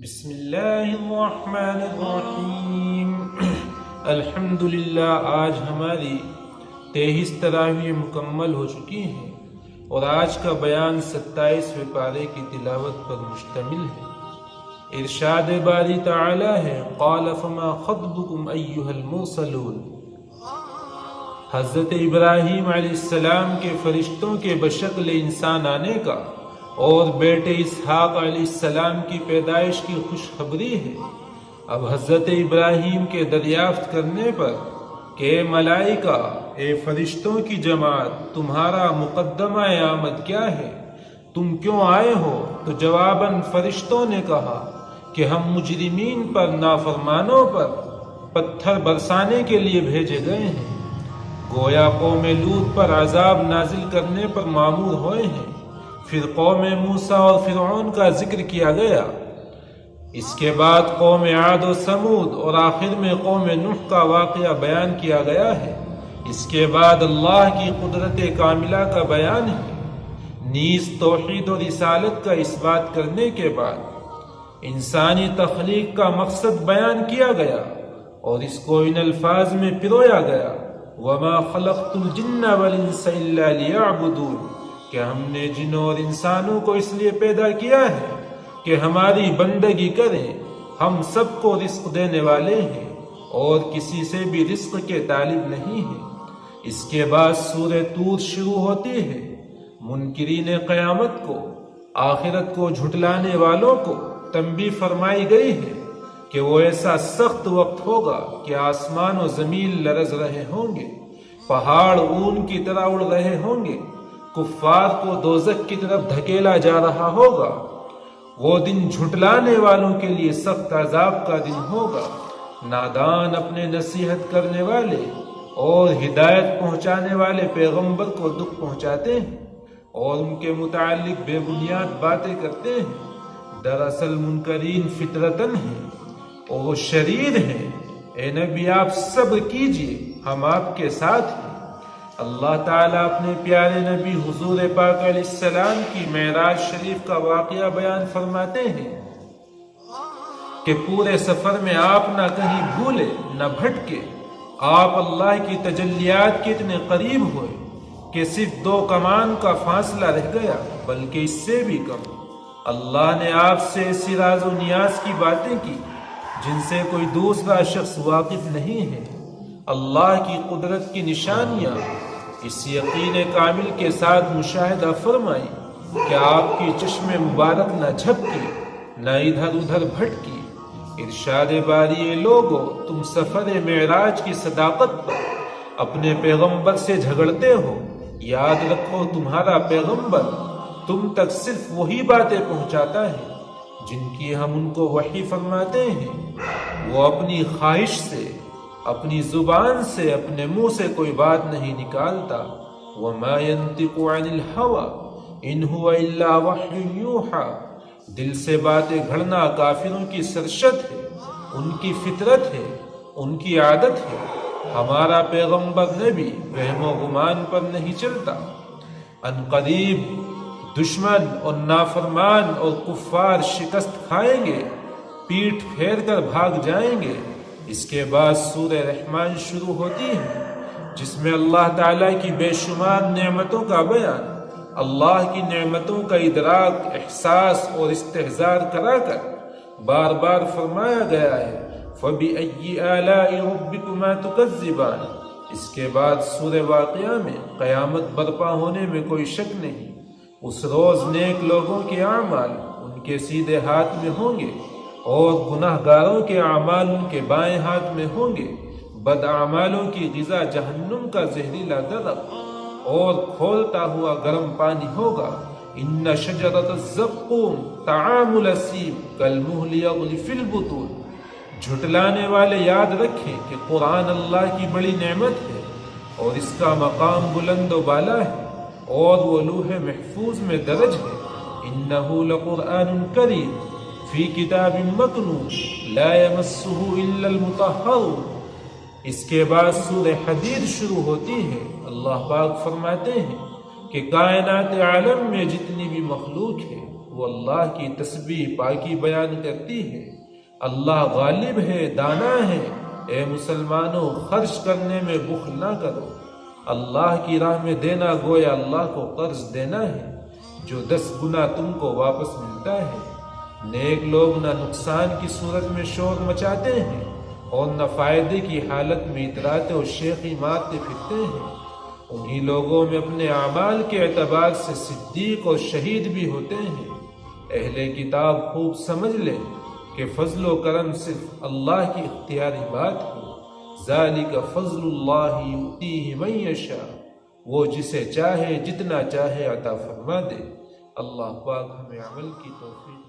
بسم اللہ الرحمن الرحیم۔ الحمدللہ، آج ہماری 23 تراویح مکمل ہو چکی ہیں اور آج کا بیان 27ویں پارے کی تلاوت پر مشتمل ہے۔ ارشاد باری تعالی ہے، قال فما خطبکم ایھا المرسلون۔ حضرت ابراہیم علیہ السلام کے فرشتوں کے بشکل انسان آنے کا اور بیٹے اسحاق علیہ السلام کی پیدائش کی خوشخبری ہے۔ اب حضرت ابراہیم کے دریافت کرنے پر کہ اے ملائکہ، اے فرشتوں کی جماعت، تمہارا مقدمہ آمد کیا ہے؟ تم کیوں آئے ہو؟ تو جواباً فرشتوں نے کہا کہ ہم مجرمین پر، نافرمانوں پر پتھر برسانے کے لیے بھیجے گئے ہیں۔ گویا قوم لوط پر عذاب نازل کرنے پر مامور ہوئے ہیں۔ پھر قوم موسیٰ اور فرعون کا ذکر کیا گیا، اس کے بعد قوم عاد و ثمود اور آخر میں قوم نوح کا واقعہ بیان کیا گیا ہے۔ اس کے بعد اللہ کی قدرت کاملہ کا بیان ہے۔ نیز توحید و رسالت کا اس بات کرنے کے بعد انسانی تخلیق کا مقصد بیان کیا گیا اور اس کو ان الفاظ میں پرویا گیا، وَمَا خَلَقْتُ الْجِنَّ وَالْإِنسَ إِلَّا لِيَعْبُدُونَ، کہ ہم نے جنوں اور انسانوں کو اس لیے پیدا کیا ہے کہ ہماری بندگی کریں۔ ہم سب کو رزق دینے والے ہیں اور کسی سے بھی رزق کے طالب نہیں ہیں۔ اس کے بعد سورہ طور شروع ہوتی ہے۔ منکرین قیامت کو، آخرت کو جھٹلانے والوں کو تنبیہ فرمائی گئی ہے کہ وہ ایسا سخت وقت ہوگا کہ آسمان و زمین لرز رہے ہوں گے، پہاڑ اون کی طرح اڑ رہے ہوں گے، کفار کو دوزخ کی طرف دھکیلا جا رہا ہوگا۔ وہ دن جھٹلانے والوں کے لیے سخت عذاب کا دن ہوگا۔ نادان اپنے نصیحت کرنے والے اور ہدایت پہنچانے والے پیغمبر کو دکھ پہنچاتے ہیں اور ان کے متعلق بے بنیاد باتیں کرتے ہیں۔ دراصل منکرین فطرتاً ہیں اور وہ شریر ہیں۔ اے نبی، آپ صبر کیجئے، ہم آپ کے ساتھ ہیں۔ اللہ تعالیٰ اپنے پیارے نبی حضور پاک علیہ السلام کی معراج شریف کا واقعہ بیان فرماتے ہیں کہ پورے سفر میں آپ نہ کہیں بھولے نہ بھٹکے۔ آپ اللہ کی تجلیات کے اتنے قریب ہوئے کہ صرف 2 کمان کا فاصلہ رہ گیا، بلکہ اس سے بھی کم۔ اللہ نے آپ سے ایسی راز و نیاز کی باتیں کی جن سے کوئی دوسرا شخص واقف نہیں ہے۔ اللہ کی قدرت کی نشانیاں اس یقین کامل کے ساتھ مشاہدہ فرمائی کہ آپ کی چشم مبارک نہ جھپکی نہ ادھر ادھر بھٹکی۔ ارشاد باری، اے لوگو، تم سفر معراج کی صداقت پر اپنے پیغمبر سے جھگڑتے ہو۔ یاد رکھو، تمہارا پیغمبر تم تک صرف وہی باتیں پہنچاتا ہے جن کی ہم ان کو وحی فرماتے ہیں۔ وہ اپنی خواہش سے، اپنی زبان سے، اپنے منہ سے کوئی بات نہیں نکالتا۔ وَمَا يَنطِقُ عَنِ الْهَوَىٰ إِنْ هُوَ إِلَّا وَحْيٌ يُوحَىٰ۔ دل سے باتیں گھڑنا کافروں کی سرشت ہے، ان کی فطرت ہے، ان کی عادت ہے۔ ہمارا پیغمبر نبی وہم و گمان پر نہیں چلتا۔ ان قریب دشمن اور نافرمان اور کفار شکست کھائیں گے، پیٹھ پھیر کر بھاگ جائیں گے۔ اس کے بعد سورہ رحمان شروع ہوتی ہے جس میں اللہ تعالیٰ کی بے شمار نعمتوں کا بیان، اللہ کی نعمتوں کا ادراک، احساس اور استحضار کرا کر بار بار فرمایا گیا ہے، فَبِأَيِّ آلَاءِ رَبِّكُمَا تُكَذِّبَانِ۔ اس کے بعد سورہ واقعہ میں قیامت برپا ہونے میں کوئی شک نہیں۔ اس روز نیک لوگوں کے اعمال ان کے سیدھے ہاتھ میں ہوں گے اور گناہ گاروں کے اعمال ان کے بائیں ہاتھ میں ہوں گے۔ بد اعمالوں کی غذا جہنم کا زہریلا درخت اور کھولتا ہوا گرم پانی ہوگا۔ ان شجرۃ الزقوم طعام الاسیم کالمہل یغلی فی البطون۔ جھٹلانے والے یاد رکھیں کہ قرآن اللہ کی بڑی نعمت ہے اور اس کا مقام بلند و بالا ہے اور وہ لوح محفوظ میں درج ہے۔ انہ لقرآن کریم فی کتاب مکنون لا یمسہ الا المطہرون۔ اس کے بعد سورہ حدید شروع ہوتی ہے۔ اللہ پاک فرماتے ہیں کہ کائنات عالم میں جتنی بھی مخلوق ہے وہ اللہ کی تسبیح پاکی بیان کرتی ہے۔ اللہ غالب ہے، دانا ہے۔ اے مسلمانوں، خرچ کرنے میں بخل نہ کرو۔ اللہ کی راہ میں دینا گویا اللہ کو قرض دینا ہے، جو 10 گنا تم کو واپس ملتا ہے۔ نیک لوگ نہ نقصان کی صورت میں شور مچاتے ہیں اور نہ فائدے کی حالت میں اتراتے اور شیخی مارتے پھرتے ہیں۔ انہی لوگوں میں اپنے اعمال کے اعتبار سے صدیق اور شہید بھی ہوتے ہیں۔ اہل کتاب خوب سمجھ لیں کہ فضل و کرم صرف اللہ کی اختیاری بات ہے۔ ذالک فضل اللہ یؤتیہ من یشاء، وہ جسے چاہے جتنا چاہے عطا فرما دے۔ اللہ پاک ہمیں عمل کی توفیق